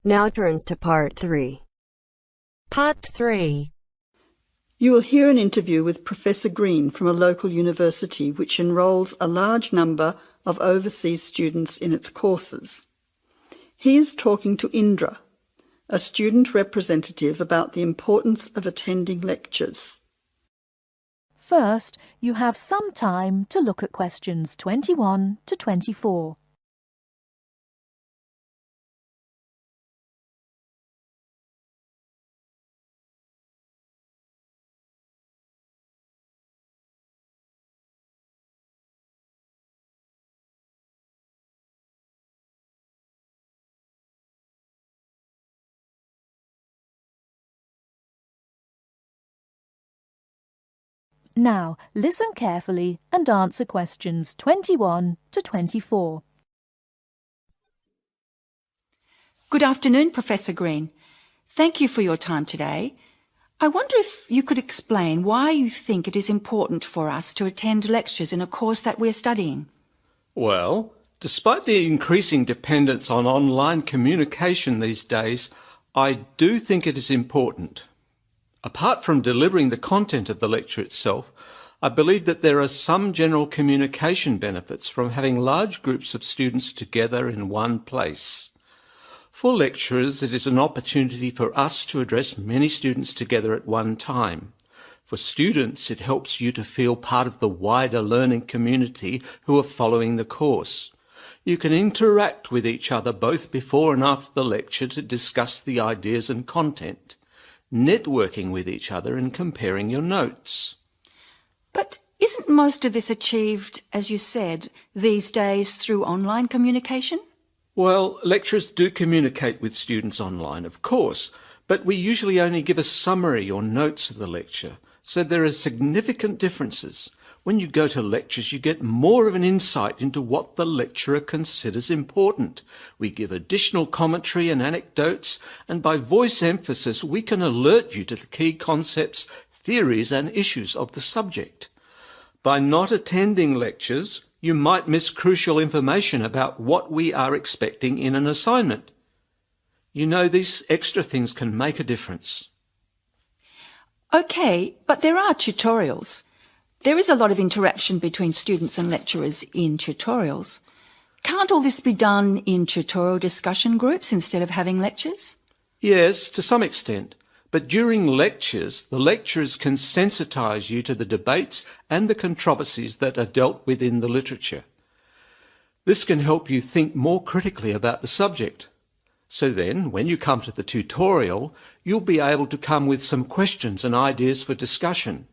Now turns to Part 3. Part 3. You will hear an interview with Professor Green from a local university which enrolls a large number of overseas students in its courses. He is talking to Indra, a student representative, about the importance of attending lectures. First, you have some time to look at questions 21 to 24. Now, listen carefully and answer questions 21 to 24. Good afternoon, Professor Green. Thank you for your time today. I wonder if you could explain why you think it is important for us to attend lectures in a course that we're studying. Well, despite the increasing dependence on online communication these days, I do think it is important. Apart from delivering the content of the lecture itself, I believe that there are some general communication benefits from having large groups of students together in one place. For lecturers, it is an opportunity for us to address many students together at one time. For students, it helps you to feel part of the wider learning community who are following the course. You can interact with each other both before and after the lecture to discuss the ideas and content, networking with each other and comparing your notes. But isn't most of this achieved, as you said, these days through online communication? Well, lecturers do communicate with students online, of course, but we usually only give a summary or notes of the lecture, so there are significant differences. When you go to lectures, you get more of an insight into what the lecturer considers important. We give additional commentary and anecdotes, and by voice emphasis, we can alert you to the key concepts, theories, and issues of the subject. By not attending lectures, you might miss crucial information about what we are expecting in an assignment. You know, these extra things can make a difference. Okay, but there are tutorials. There is a lot of interaction between students and lecturers in tutorials. Can't all this be done in tutorial discussion groups instead of having lectures? Yes, to some extent. But during lectures, the lecturers can sensitise you to the debates and the controversies that are dealt with in the literature. This can help you think more critically about the subject. So then, when you come to the tutorial, you'll be able to come with some questions and ideas for discussion.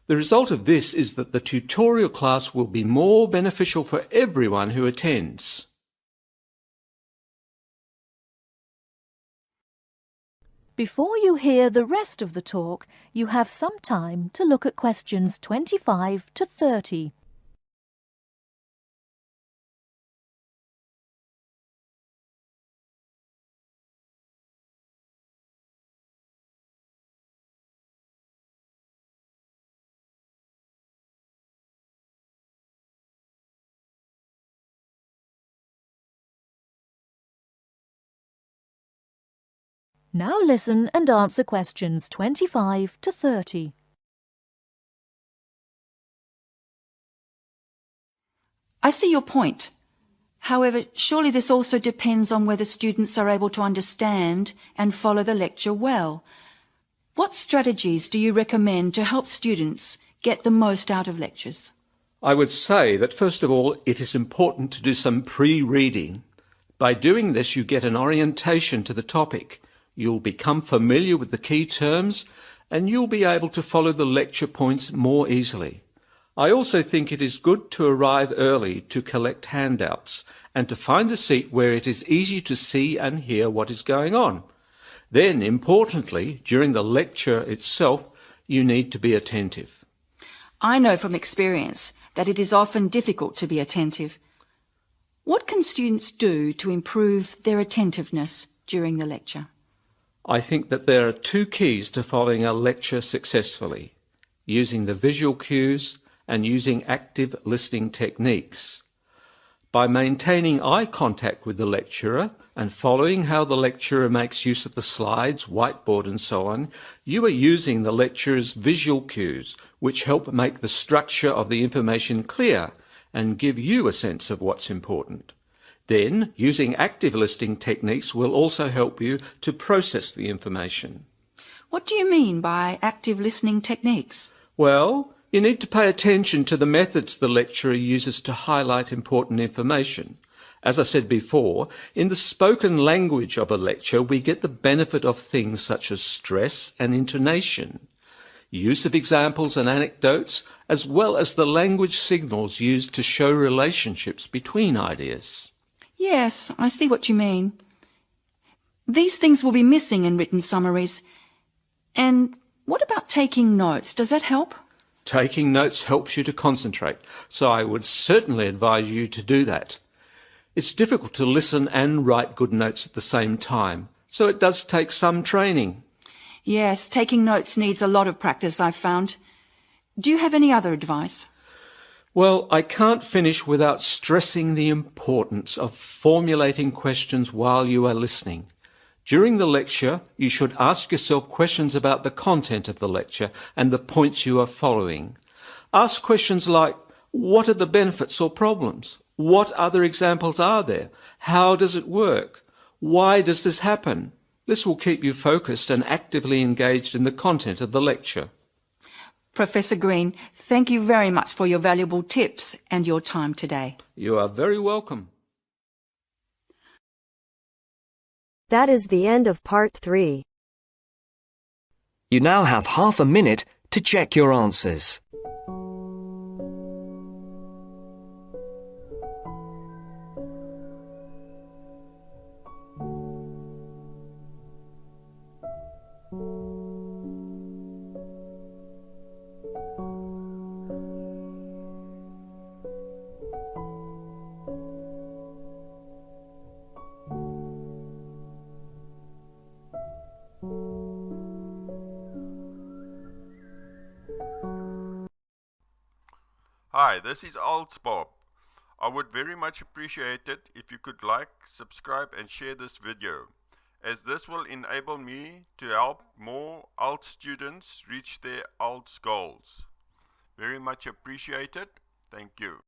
The result of this is that the tutorial class will be more beneficial for everyone who attends. Before you hear the rest of the talk, you have some time to look at questions 25 to 30. Now listen and answer questions 25 to 30. I see your point. However, surely this also depends on whether students are able to understand and follow the lecture well. What strategies do you recommend to help students get the most out of lectures? I would say that first of all, it is important to do some pre-reading. By doing this, you get an orientation to the topic. You'll become familiar with the key terms, and you'll be able to follow the lecture points more easily. I also think it is good to arrive early to collect handouts and to find a seat where it is easy to see and hear what is going on. Then, importantly, during the lecture itself, you need to be attentive. I know from experience that it is often difficult to be attentive. What can students do to improve their attentiveness during the lecture? I think that there are two keys to following a lecture successfully: using the visual cues and using active listening techniques. By maintaining eye contact with the lecturer and following how the lecturer makes use of the slides, whiteboard and so on, you are using the lecturer's visual cues, which help make the structure of the information clear and give you a sense of what's important. Then, using active listening techniques will also help you to process the information. What do you mean by active listening techniques? Well, you need to pay attention to the methods the lecturer uses to highlight important information. As I said before, in the spoken language of a lecture, we get the benefit of things such as stress and intonation, use of examples and anecdotes, as well as the language signals used to show relationships between ideas. Yes, I see what you mean. These things will be missing in written summaries. And what about taking notes? Does that help? Taking notes helps you to concentrate, so I would certainly advise you to do that. It's difficult to listen and write good notes at the same time, so it does take some training. Yes, taking notes needs a lot of practice, I've found. Do you have any other advice? Well, I can't finish without stressing the importance of formulating questions while you are listening. During the lecture, you should ask yourself questions about the content of the lecture and the points you are following. Ask questions like, what are the benefits or problems? What other examples are there? How does it work? Why does this happen? This will keep you focused and actively engaged in the content of the lecture. Professor Green, thank you very much for your valuable tips and your time today. You are very welcome. That is the end of part 3. You now have half a minute to check your answers. Hi, this is IELTS Bob. I would very much appreciate it if you could like, subscribe and share this video, as this will enable me to help more IELTS students reach their IELTS goals. Very much appreciated. Thank you.